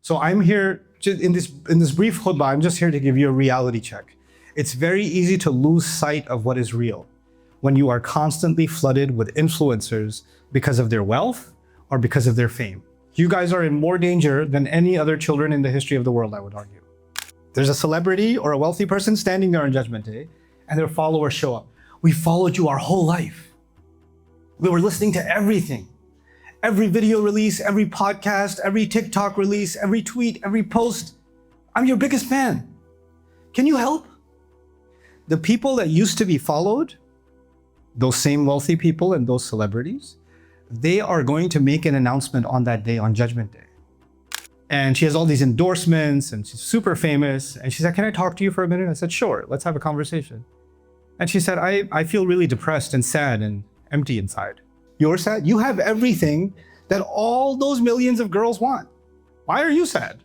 So I'm here, in this brief khutbah, I'm just here to give you a reality check. It's very easy to lose sight of what is real when you are constantly flooded with influencers because of their wealth or because of their fame. You guys are in more danger than any other children in the history of the world, I would argue. There's a celebrity or a wealthy person standing there on Judgment Day, and their followers show up. We followed you our whole life. We were listening to everything. Every video release, every podcast, every TikTok release, every tweet, every post. I'm your biggest fan. Can you help? The people that used to be followed, those same wealthy people and those celebrities, they are going to make an announcement on that day, on Judgment Day. And she has all these endorsements and she's super famous. And she said, can I talk to you for a minute? I said, sure, let's have a conversation. And she said, I feel really depressed and sad and empty inside. You're sad? You have everything that all those millions of girls want. Why are you sad?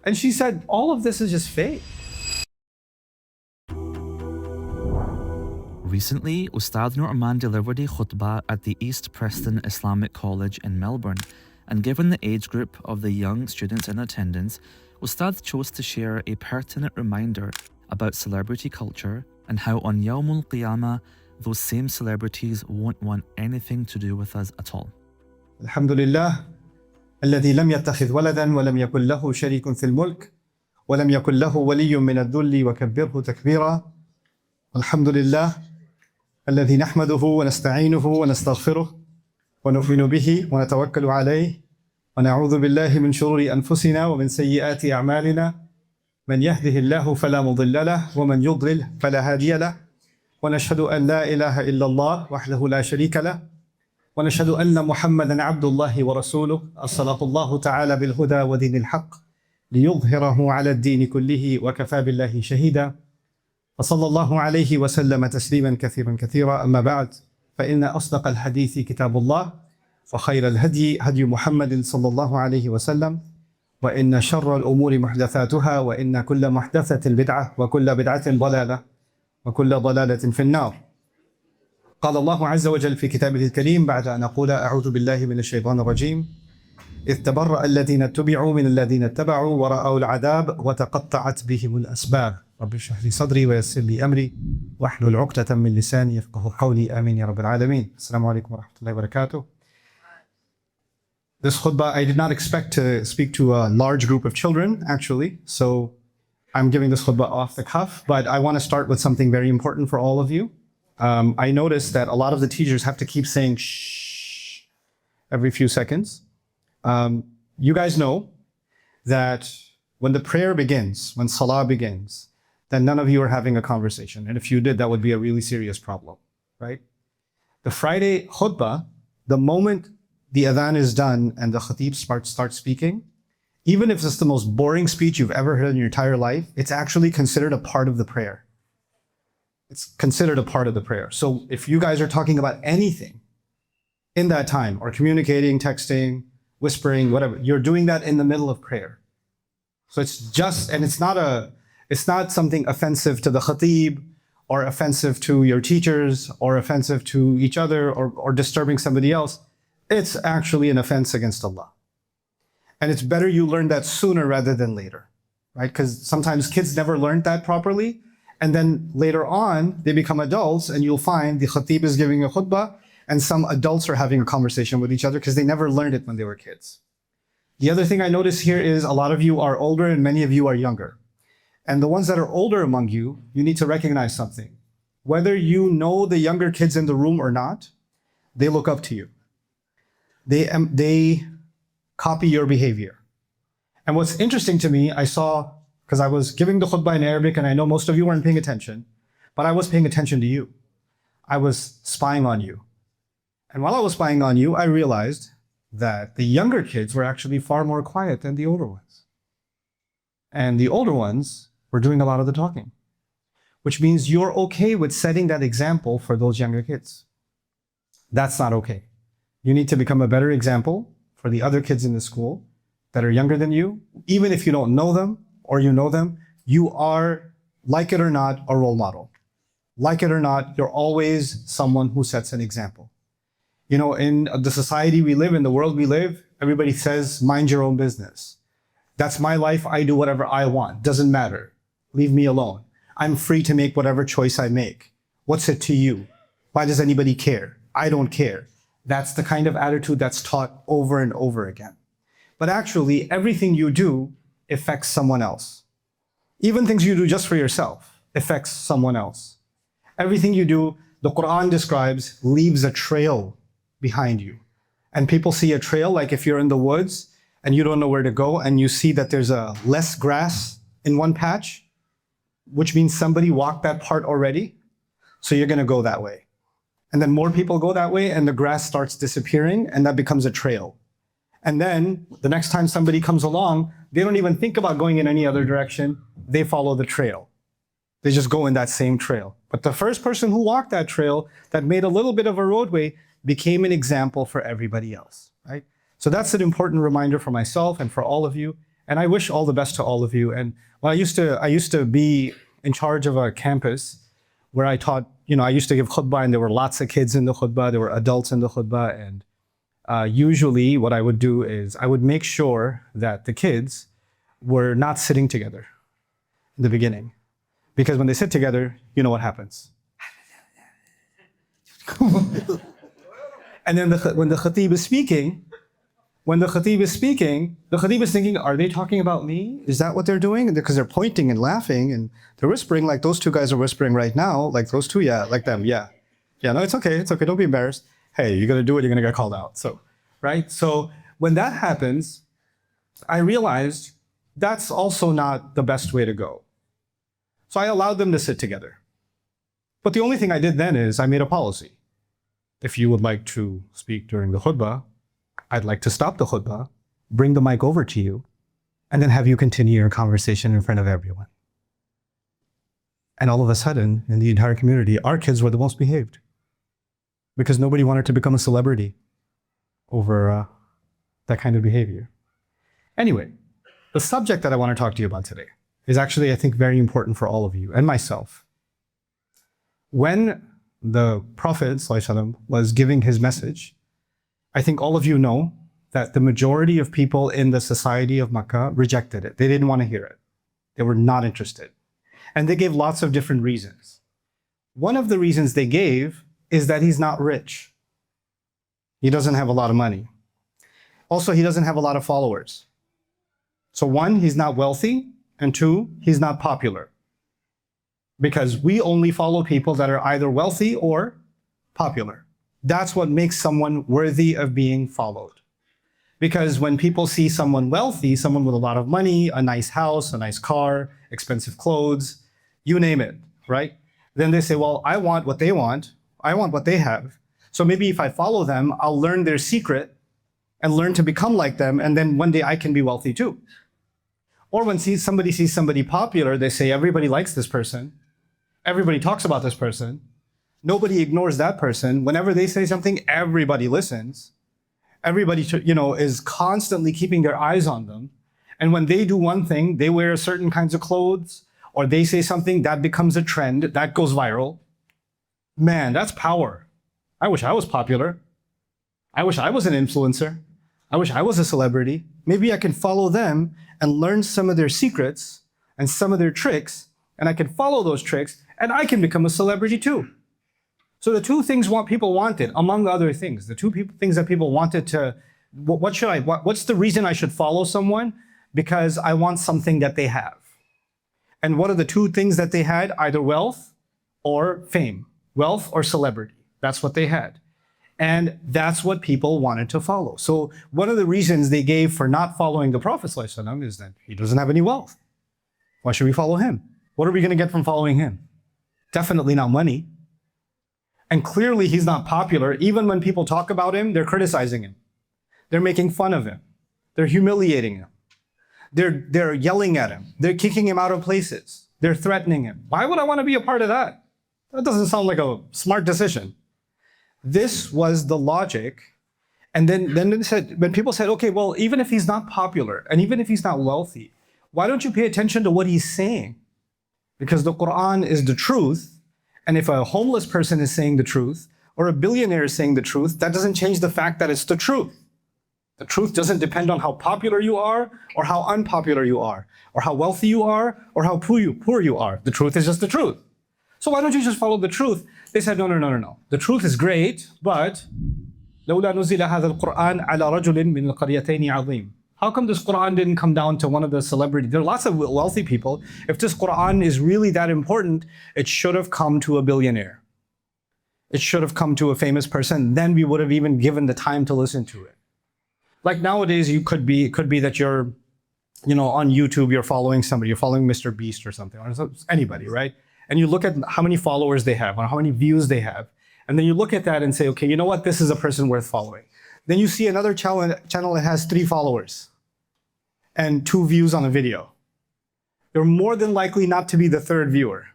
And she said, all of this is just fake. Recently, Ustadh Nouman delivered a khutbah at the East Preston Islamic College in Melbourne, and given the age group of the young students in attendance, Ustadh chose to share a pertinent reminder about celebrity culture and how on Yawmul Qiyamah, those same celebrities won't want anything to do with us at all. Alhamdulillah, الذي لم يتخذ ولدا ولم يكن له شريك في الملك ولم يكن له ولي من الذل وكبره تكبيرا. الحمد لله الذي نحمده ونستعينه ونستغفره ونؤمن به ونتوكل عليه ونعوذ بالله من شرور أنفسنا ومن سيئات أعمالنا من يهده الله فلا مضل له ومن يضلل فلا هادي له ونشهد أن لا إله إلا الله وحده لا شريك له ونشهد أن محمدا عبد الله ورسوله أرسله الله تعالى بالهدى ودين الحق ليظهره على الدين كله وكفى بالله شهيدا وصلى الله عليه وسلم تسليما كثيرا كثيرا. أما بعد فإن أصدق الحديث كتاب الله وخير الهدي هدي محمد صلى الله عليه وسلم وإن شر الأمور محدثاتها وإن كل محدثة بدعة وكل بدعة ضلالة وكل ضلالة في النار. قال الله عز وجل في كتابه الكريم بعد أن أقول أعوذ بالله من الشيطان الرجيم إذ تبرأ الذين اتبعوا من الذين اتبعوا ورأوا العذاب وتقطعت بهم الأسباب. رب اشرح لي صدري ويسر لي أمري واحلل عقدة من لساني يفقهوا قولي آمين يا رب العالمين. السلام عليكم ورحمة الله وبركاته. This khutbah, I did not expect to speak to a large group of children, actually. So I'm giving this khutbah off the cuff, but I want to start with something very important for all of you. I noticed that a lot of the teachers have to keep saying shh every few seconds. You guys know that when the prayer begins, when salah begins, then none of you are having a conversation. And if you did, that would be a really serious problem, right? The Friday khutbah, the moment the adhan is done and the khatib starts speaking, even if it's the most boring speech you've ever heard in your entire life, it's actually considered a part of the prayer. It's considered a part of the prayer. So if you guys are talking about anything in that time, or communicating, texting, whispering, whatever, you're doing that in the middle of prayer. So it's just, and it's not something offensive to the khatib, or offensive to your teachers, or offensive to each other, or disturbing somebody else. It's actually an offense against Allah. And it's better you learn that sooner rather than later, right? Because sometimes kids never learned that properly. And then later on, they become adults and you'll find the khatib is giving a khutbah and some adults are having a conversation with each other because they never learned it when they were kids. The other thing I notice here is a lot of you are older and many of you are younger. And the ones that are older among you, you need to recognize something. Whether you know the younger kids in the room or not, they look up to you. They copy your behavior. And what's interesting to me, I saw, because I was giving the khutbah in Arabic and I know most of you weren't paying attention, but I was paying attention to you. I was spying on you. And while I was spying on you, I realized that the younger kids were actually far more quiet than the older ones. And the older ones were doing a lot of the talking, which means you're okay with setting that example for those younger kids. That's not okay. You need to become a better example for the other kids in the school that are younger than you. Even if you don't know them or you know them, you are, like it or not, a role model. Like it or not, you're always someone who sets an example. You know, in the society we live, in the world we live, everybody says, mind your own business. That's my life. I do whatever I want. Doesn't matter. Leave me alone. I'm free to make whatever choice I make. What's it to you? Why does anybody care? I don't care. That's the kind of attitude that's taught over and over again. But actually, everything you do affects someone else. Even things you do just for yourself affects someone else. Everything you do, the Quran describes, leaves a trail behind you. And people see a trail, like if you're in the woods and you don't know where to go and you see that there's a less grass in one patch, which means somebody walked that part already, so you're going to go that way. And then more people go that way and the grass starts disappearing and that becomes a trail. And then the next time somebody comes along, they don't even think about going in any other direction. They follow the trail. They just go in that same trail. But the first person who walked that trail that made a little bit of a roadway became an example for everybody else, right? So that's an important reminder for myself and for all of you. And I wish all the best to all of you. And well, I used to be in charge of a campus where I taught, I used to give khutbah and there were lots of kids in the khutbah, there were adults in the khutbah. And usually what I would do is I would make sure that the kids were not sitting together in the beginning. Because when they sit together, you know what happens. And then when the khatib is speaking, the khatib is thinking, are they talking about me? Is that what they're doing? Because they're pointing and laughing and they're whispering like those two guys are whispering right now. Like those two, yeah, like them, yeah. Yeah, no, it's okay, don't be embarrassed. Hey, you're gonna do it, you're gonna get called out. So, right? So when that happens, I realized that's also not the best way to go. So I allowed them to sit together. But the only thing I did then is I made a policy. If you would like to speak during the khutbah, I'd like to stop the khutbah, bring the mic over to you, and then have you continue your conversation in front of everyone. And all of a sudden, in the entire community, our kids were the most behaved. Because nobody wanted to become a celebrity over that kind of behavior. Anyway, the subject that I want to talk to you about today is actually, I think, very important for all of you and myself. When the Prophet ﷺ was giving his message, I think all of you know that the majority of people in the society of Makkah rejected it. They didn't want to hear it. They were not interested. And they gave lots of different reasons. One of the reasons they gave is that he's not rich. He doesn't have a lot of money. Also, he doesn't have a lot of followers. So one, he's not wealthy, and two, he's not popular. Because we only follow people that are either wealthy or popular. That's what makes someone worthy of being followed. Because when people see someone wealthy, someone with a lot of money, a nice house, a nice car, expensive clothes, you name it, right? Then they say, well, I want what they want. I want what they have. So maybe if I follow them, I'll learn their secret and learn to become like them. And then one day I can be wealthy too. Or when somebody sees somebody popular, they say, everybody likes this person. Everybody talks about this person. Nobody ignores that person. Whenever they say something, everybody listens. Everybody, is constantly keeping their eyes on them. And when they do one thing, they wear certain kinds of clothes, or they say something, that becomes a trend, that goes viral. Man, that's power. I wish I was popular. I wish I was an influencer. I wish I was a celebrity. Maybe I can follow them and learn some of their secrets and some of their tricks, and I can follow those tricks, and I can become a celebrity too. So the two things people wanted, among other things, the things that people wanted to, what's the reason I should follow someone? Because I want something that they have. And what are the two things that they had? Either wealth or fame, wealth or celebrity. That's what they had. And that's what people wanted to follow. So one of the reasons they gave for not following the Prophet ﷺ is that he doesn't have any wealth. Why should we follow him? What are we going to get from following him? Definitely not money. And clearly he's not popular. Even when people talk about him, they're criticizing him. They're making fun of him. They're humiliating him. They're yelling at him. They're kicking him out of places. They're threatening him. Why would I want to be a part of that? That doesn't sound like a smart decision. This was the logic. And then when people said, okay, well, even if he's not popular and even if he's not wealthy, why don't you pay attention to what he's saying? Because the Quran is the truth. And if a homeless person is saying the truth or a billionaire is saying the truth, that doesn't change the fact that it's the truth. The truth doesn't depend on how popular you are or how unpopular you are or how wealthy you are or how poor you are. The truth is just the truth. So why don't you just follow the truth? They said, no. The truth is great, but لولا نزل هذا القرآن على رجل من القريتين عظيم. How come this Quran didn't come down to one of the celebrities? There are lots of wealthy people. If this Quran is really that important, it should have come to a billionaire. It should have come to a famous person. Then we would have even given the time to listen to it. Like nowadays, it could be that you're, on YouTube, you're following somebody, you're following Mr. Beast or something, or anybody, right? And you look at how many followers they have, or how many views they have. And then you look at that and say, okay, you know what? This is a person worth following. Then you see another channel that has 3 followers and 2 views on a video. You're more than likely not to be the 3rd viewer.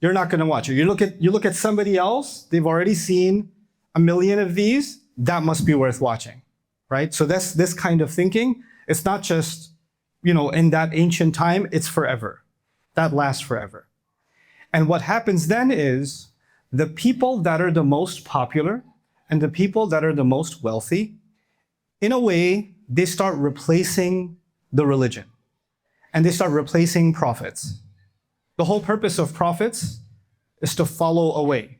You're not going to watch it. You look at somebody else, they've already seen 1 million of these, that must be worth watching, right? So that's this kind of thinking. It's not just, in that ancient time, it's forever. That lasts forever. And what happens then is the people that are the most popular and the people that are the most wealthy, in a way, they start replacing the religion and they start replacing prophets. The whole purpose of prophets is to follow a way.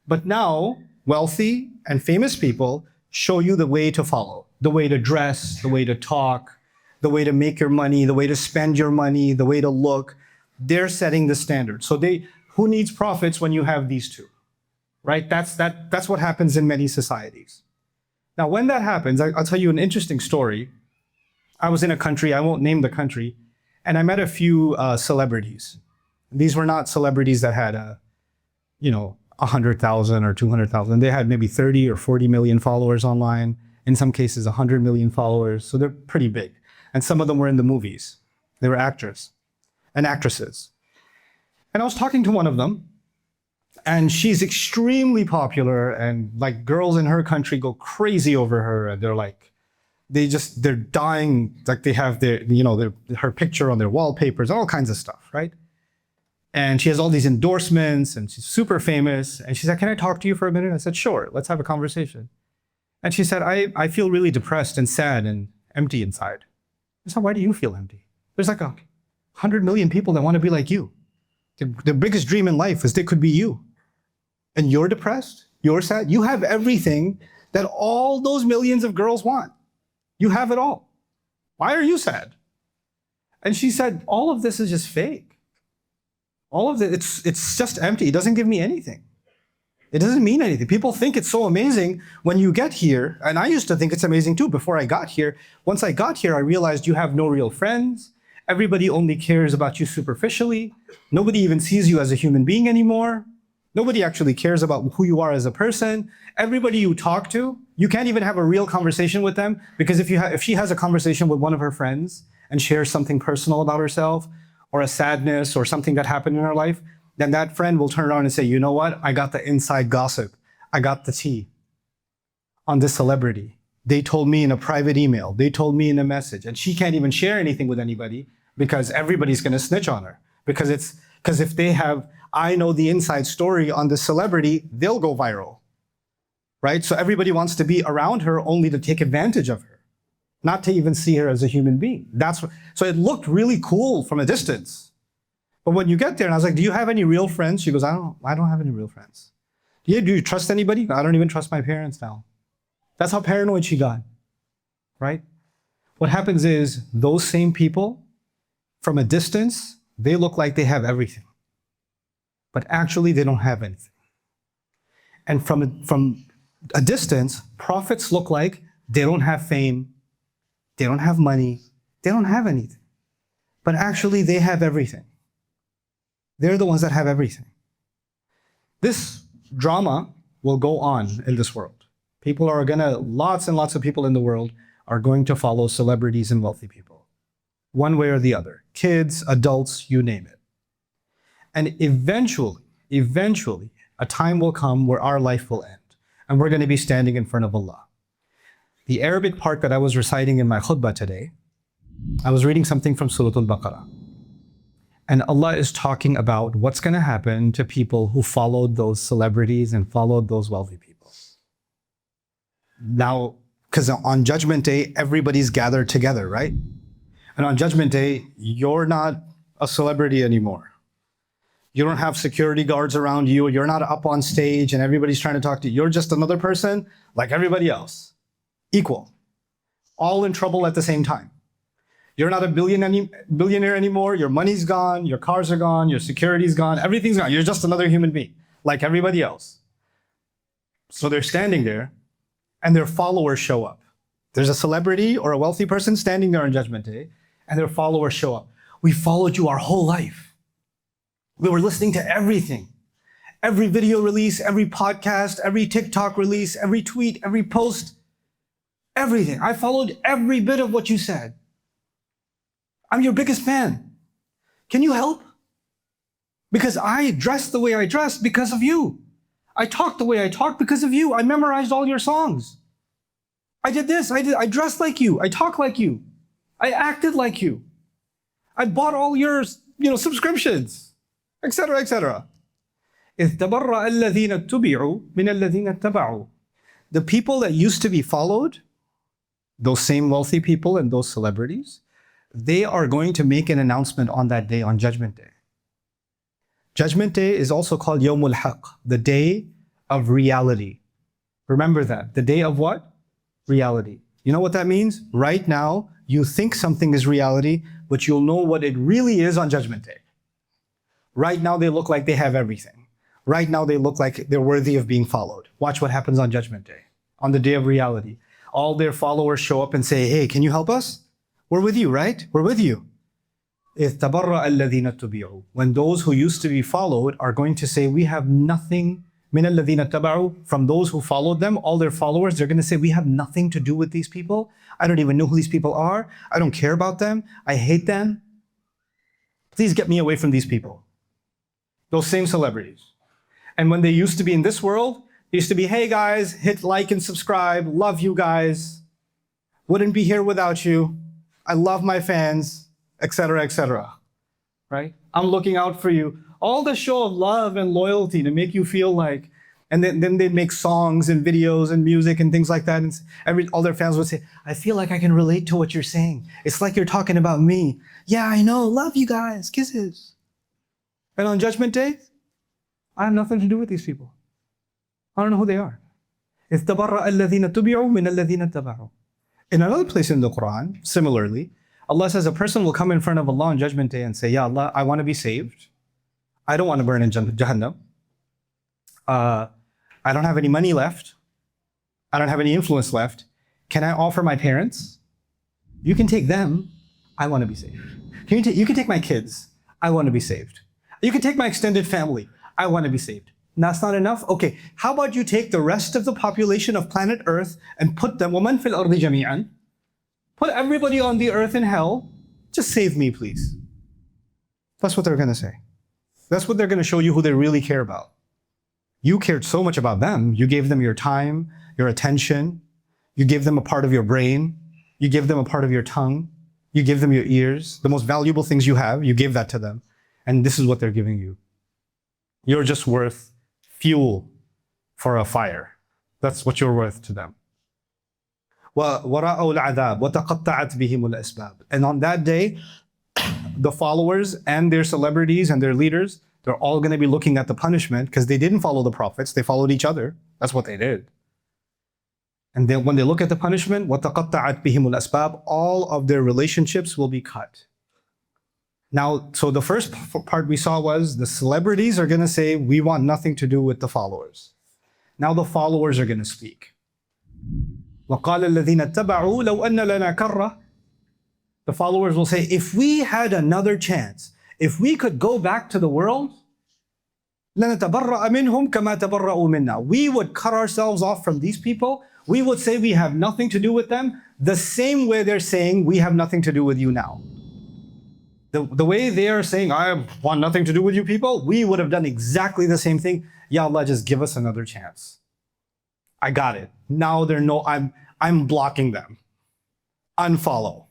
But now, wealthy and famous people show you the way to follow, the way to dress, the way to talk, the way to make your money, the way to spend your money, the way to look. They're setting the standard. So who needs prophets when you have these two? Right? That's what happens in many societies. Now, when that happens, I'll tell you an interesting story. I was in a country, I won't name the country, and I met a few celebrities. These were not celebrities that had 100,000 or 200,000. They had maybe 30 or 40 million followers online. In some cases, 100 million followers. So they're pretty big. And some of them were in the movies. They were actors and actresses. And I was talking to one of them, and she's extremely popular, and like girls in her country go crazy over her, and they're dying, like they have her picture on their wallpapers, all kinds of stuff, right? And she has all these endorsements, and she's super famous. And she said, "Can I talk to you for a minute?" I said, "Sure, let's have a conversation." And she said, I feel really depressed and sad and empty inside. I said, "Why do you feel empty? There's like 100 million people that want to be like you. The biggest dream in life is they could be you. And you're depressed, you're sad, you have everything that all those millions of girls want. You have it all. Why are you sad?" And she said, "All of this is just fake. All of it, it's just empty. It doesn't give me anything. It doesn't mean anything. People think it's so amazing when you get here, and I used to think it's amazing too before I got here. Once I got here, I realized you have no real friends. Everybody only cares about you superficially. Nobody even sees you as a human being anymore. Nobody actually cares about who you are as a person. Everybody you talk to, you can't even have a real conversation with them, because if she has a conversation with one of her friends and shares something personal about herself or a sadness or something that happened in her life, then that friend will turn around and say, "You know what? I got the inside gossip. I got the tea on this celebrity. They told me in a private email. They told me in a message." And she can't even share anything with anybody because everybody's going to snitch on her. Because if they have, I know the inside story on the celebrity, they'll go viral, right? So everybody wants to be around her only to take advantage of her, not to even see her as a human being. So it looked really cool from a distance. But when you get there, and I was like, "Do you have any real friends?" She goes, I don't have any real friends." "Do you trust anybody?" "I don't even trust my parents now." That's how paranoid she got, right? What happens is those same people, from a distance, they look like they have everything. But actually, they don't have anything. And from a distance, prophets look like they don't have fame, they don't have money, they don't have anything. But actually, they have everything. They're the ones that have everything. This drama will go on in this world. Lots and lots of people in the world are going to follow celebrities and wealthy people, one way or the other. Kids, adults, you name it. And eventually, a time will come where our life will end, and we're going to be standing in front of Allah. The Arabic part that I was reciting in my khutbah today, I was reading something from Surah Al-Baqarah. And Allah is talking about what's going to happen to people who followed those celebrities and followed those wealthy people. Now, Because on Judgment Day, everybody's gathered together, right? And on Judgment Day, you're not a celebrity anymore. You don't have security guards around you. You're not up on stage and everybody's trying to talk to you. You're just another person like everybody else. Equal. All in trouble at the same time. You're not a billionaire anymore. Your money's gone. Your cars are gone. Your security's gone. Everything's gone. You're just another human being like everybody else. So they're standing there and their followers show up. There's a celebrity or a wealthy person standing there on Judgment Day and their followers show up. We followed you our whole life. We were listening to everything. Every video release, every podcast, every TikTok release, every tweet, every post, everything. I followed every bit of what you said. I'm your biggest fan. Can you help? Because I dress the way I dress because of you. I talk the way I talk because of you. I memorized all your songs. I did this, I dressed like you. I talk like you. I acted like you. I bought all your, subscriptions, etc., etc. إِذْ تَبَرَّأَ الَّذِينَ اتُّبِعُوا مِنَ الَّذِينَ اتَّبَعُوا. The people that used to be followed, those same wealthy people and those celebrities, they are going to make an announcement on that day, on Judgment Day. Judgment Day is also called Yawmul Haqq, the day of reality. Remember that. The day of what? Reality. You know what that means? Right now, you think something is reality, but you'll know what it really is on Judgment Day. Right now, they look like they have everything. Right now, they look like they're worthy of being followed. Watch what happens on Judgment Day, on the day of reality. All their followers show up and say, hey, can you help us? We're with you, right? We're with you. إِذْ تَبَرَّأَ الَّذِينَ اتُّبِعُوا. When those who used to be followed are going to say, we have nothing, مِنَ الَّذِينَ اتَّبَعُوا, from those who followed them, all their followers, they're going to say, we have nothing to do with these people. I don't even know who these people are. I don't care about them. I hate them. Please get me away from these people. Those same celebrities. And when they used to be in this world, they used to be, hey guys, hit like and subscribe. Love you guys. Wouldn't be here without you. I love my fans, etc., etc. Right? I'm looking out for you. All the show of love and loyalty to make you feel like, and then they'd make songs and videos and music and things like that. And all their fans would say, I feel like I can relate to what you're saying. It's like you're talking about me. Yeah, I know. Love you guys. Kisses. And on Judgment Day, I have nothing to do with these people. I don't know who they are. إِذْ تَبَرَّأَ الَّذِينَ اتُّبِعُوا مِنَ الَّذِينَ اتَّبَعُوا. In another place in the Quran, similarly, Allah says a person will come in front of Allah on Judgment Day and say, Ya Allah, I want to be saved. I don't want to burn in Jahannam. I don't have any money left. I don't have any influence left. Can I offer my parents? You can take them. I want to be saved. You can take my kids. I want to be saved. You can take my extended family. I want to be saved. That's not enough? Okay, how about you take the rest of the population of planet Earth and put them, وَمَنْ فِي الْأَرْضِ جَمِيعًا, put everybody on the earth in hell, just save me, please. That's what they're going to say. That's what they're going to show you who they really care about. You cared so much about them. You gave them your time, your attention. You gave them a part of your brain. You gave them a part of your tongue. You gave them your ears. The most valuable things you have, you gave that to them. And this is what they're giving you. You're just worth fuel for a fire. That's what you're worth to them. وَرَأَوْا الْعَذَابَ وَتَقَطَّعَتْ بِهِمُ الْأَسْبَابِ. And on that day, the followers and their celebrities and their leaders, they're all going to be looking at the punishment because they didn't follow the prophets, they followed each other. That's what they did. And then when they look at the punishment, وَتَقَطَّعَتْ بِهِمُ الْأَسْبَابِ, all of their relationships will be cut. Now, so the first part we saw was the celebrities are going to say, we want nothing to do with the followers. Now the followers are going to speak. وَقَالَ الَّذِينَ اتَّبَعُوا لَوْ أَنَّ لَنَا كَرَّةً. The followers will say, if we had another chance, if we could go back to the world, لَنَتَبَرَّأَ مِنْهُمْ كَمَا تَبَرَّأُوا مِنَّا. We would cut ourselves off from these people. We would say we have nothing to do with them, the same way they're saying we have nothing to do with you now. The way they are saying, I want nothing to do with you people, we would have done exactly the same thing. Ya Allah, just give us another chance. I got it. Now I'm blocking them. Unfollow.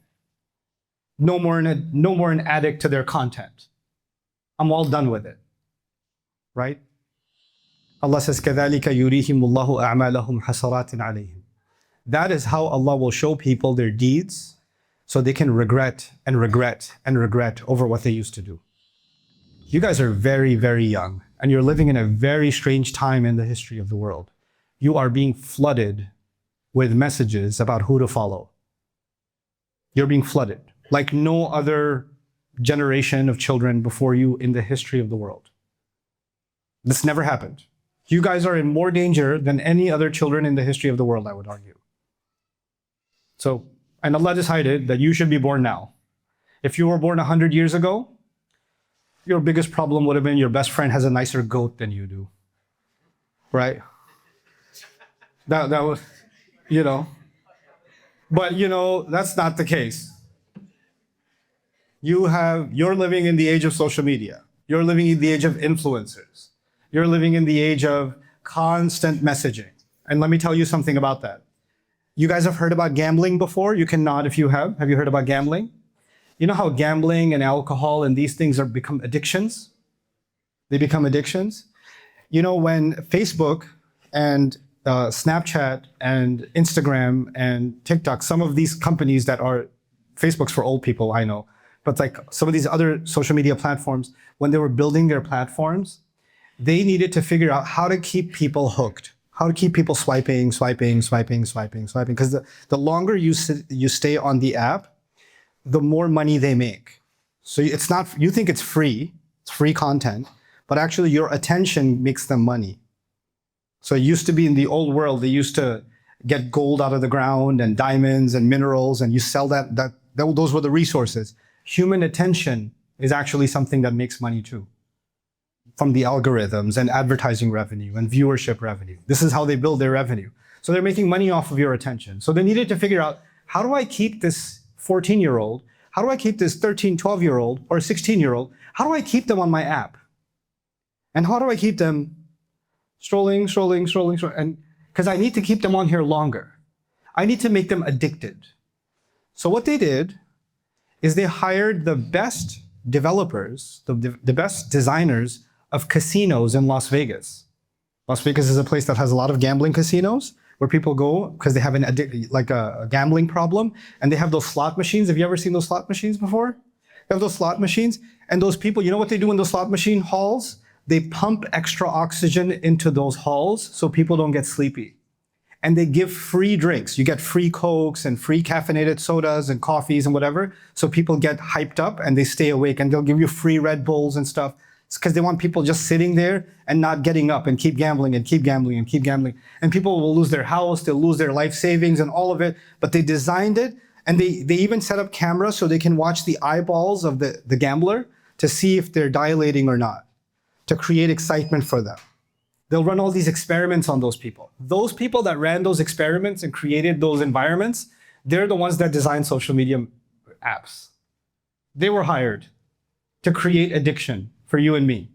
No more an addict to their content. I'm all done with it. Right? Allah says, كَذَلِكَ يُرِيهِمُ اللَّهُ أَعْمَالَهُمْ حَسَرَاتٍ عَلَيْهِمْ. That is how Allah will show people their deeds so they can regret and regret and regret over what they used to do. You guys are very, very young, and you're living in a very strange time in the history of the world. You are being flooded with messages about who to follow. You're being flooded like no other generation of children before you in the history of the world. This never happened. You guys are in more danger than any other children in the history of the world, I would argue. So, and Allah decided that you should be born now. If you were born 100 years ago, your biggest problem would have been your best friend has a nicer goat than you do. Right? That was, you know. But, you know, that's not the case. You're living in the age of social media. You're living in the age of influencers. You're living in the age of constant messaging. And let me tell you something about that. You guys have heard about gambling before? You can nod if you have. Have you heard about gambling? You know how gambling and alcohol and these things become addictions? They become addictions. You know, when Facebook and Snapchat and Instagram and TikTok, some of these companies that are, Facebook's for old people, I know, but like some of these other social media platforms, when they were building their platforms, they needed to figure out how to keep people hooked, how to keep people swiping. Because the longer you stay on the app, the more money they make. So it's not, you think it's free content, but actually your attention makes them money. So it used to be in the old world, they used to get gold out of the ground and diamonds and minerals, and you sell those were the resources. Human attention is actually something that makes money too, from the algorithms and advertising revenue and viewership revenue. This is how they build their revenue. So they're making money off of your attention. So they needed to figure out, how do I keep this 14-year-old, how do I keep this 13, 12-year-old or 16-year-old, how do I keep them on my app? And how do I keep them strolling, and because I need to keep them on here longer. I need to make them addicted. So what they did is they hired the best developers, the best designers of casinos in Las Vegas. Las Vegas is a place that has a lot of gambling casinos where people go because they have a gambling problem, and they have those slot machines. Have you ever seen those slot machines before? They have those slot machines, and those people, you know what they do in those slot machine halls? They pump extra oxygen into those halls so people don't get sleepy. And they give free drinks. You get free Cokes and free caffeinated sodas and coffees and whatever, so people get hyped up and they stay awake, and they'll give you free Red Bulls and stuff. It's because they want people just sitting there and not getting up and keep gambling and keep gambling and keep gambling. And people will lose their house, they'll lose their life savings and all of it, but they designed it, and they even set up cameras so they can watch the eyeballs of the gambler to see if they're dilating or not, to create excitement for them. They'll run all these experiments on those people. Those people that ran those experiments and created those environments, they're the ones that designed social media apps. They were hired to create addiction for you and me.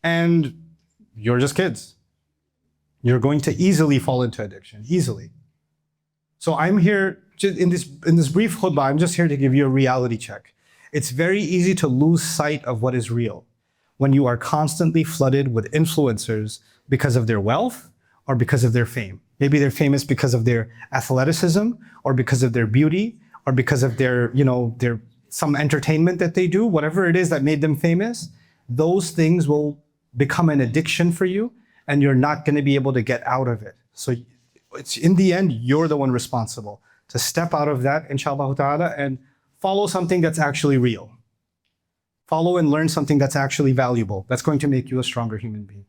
And you're just kids. You're going to easily fall into addiction, easily. So I'm here, in this brief khutbah, I'm just here to give you a reality check. It's very easy to lose sight of what is real when you are constantly flooded with influencers because of their wealth or because of their fame. Maybe they're famous because of their athleticism or because of their beauty or because of their some entertainment that they do, whatever it is that made them famous. Those things will become an addiction for you, and you're not going to be able to get out of it. So it's, in the end, you're the one responsible to step out of that, inshallah ta'ala, and follow something that's actually real. Follow and learn something that's actually valuable, that's going to make you a stronger human being.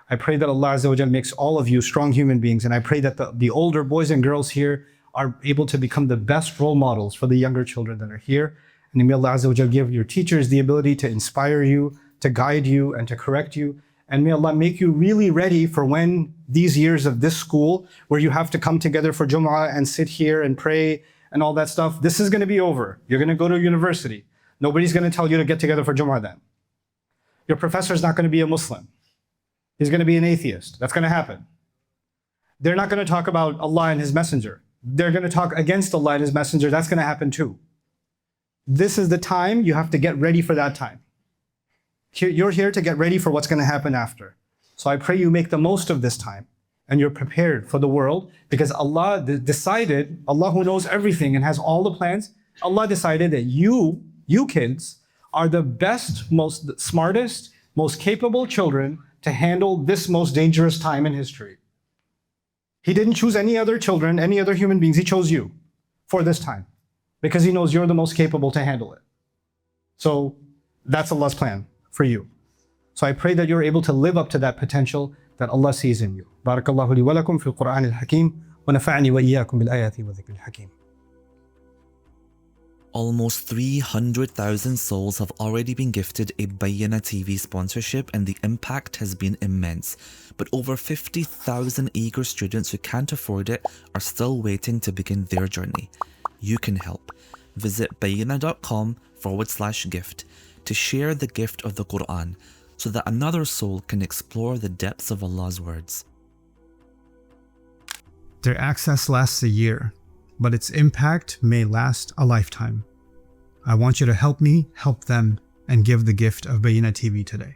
I pray that Allah Azza wa Jal makes all of you strong human beings, and I pray that the older boys and girls here are able to become the best role models for the younger children that are here. And may Allah Azza wa Jal give your teachers the ability to inspire you, to guide you, and to correct you. And may Allah make you really ready for when these years of this school, where you have to come together for Jum'ah and sit here and pray and all that stuff, this is going to be over. You're going to go to university. Nobody's going to tell you to get together for Jum'ah then. Your professor's not going to be a Muslim. He's going to be an atheist. That's going to happen. They're not going to talk about Allah and His Messenger. They're going to talk against Allah and His Messenger. That's going to happen too. This is the time you have to get ready for that time. You're here to get ready for what's going to happen after. So I pray you make the most of this time and you're prepared for the world, because Allah decided, Allah who knows everything and has all the plans, Allah decided that you kids are the best, most smartest, most capable children to handle this most dangerous time in history. He didn't choose any other children, any other human beings. He chose you for this time because He knows you're the most capable to handle it. So that's Allah's plan for you. So I pray that you're able to live up to that potential that Allah sees in you. Barakallahu li wa lakum fil Qur'an al-Hakim wa nafa'ani wa iyyakum bil ayati wa dhikr al-Hakim. Almost 300,000 souls have already been gifted a Bayyinah TV sponsorship, and the impact has been immense. But over 50,000 eager students who can't afford it are still waiting to begin their journey. You can help. Visit bayyinah.com/gift to share the gift of the Quran so that another soul can explore the depths of Allah's words. Their access lasts a year, but its impact may last a lifetime. I want you to help me help them and give the gift of Bayyinah TV today.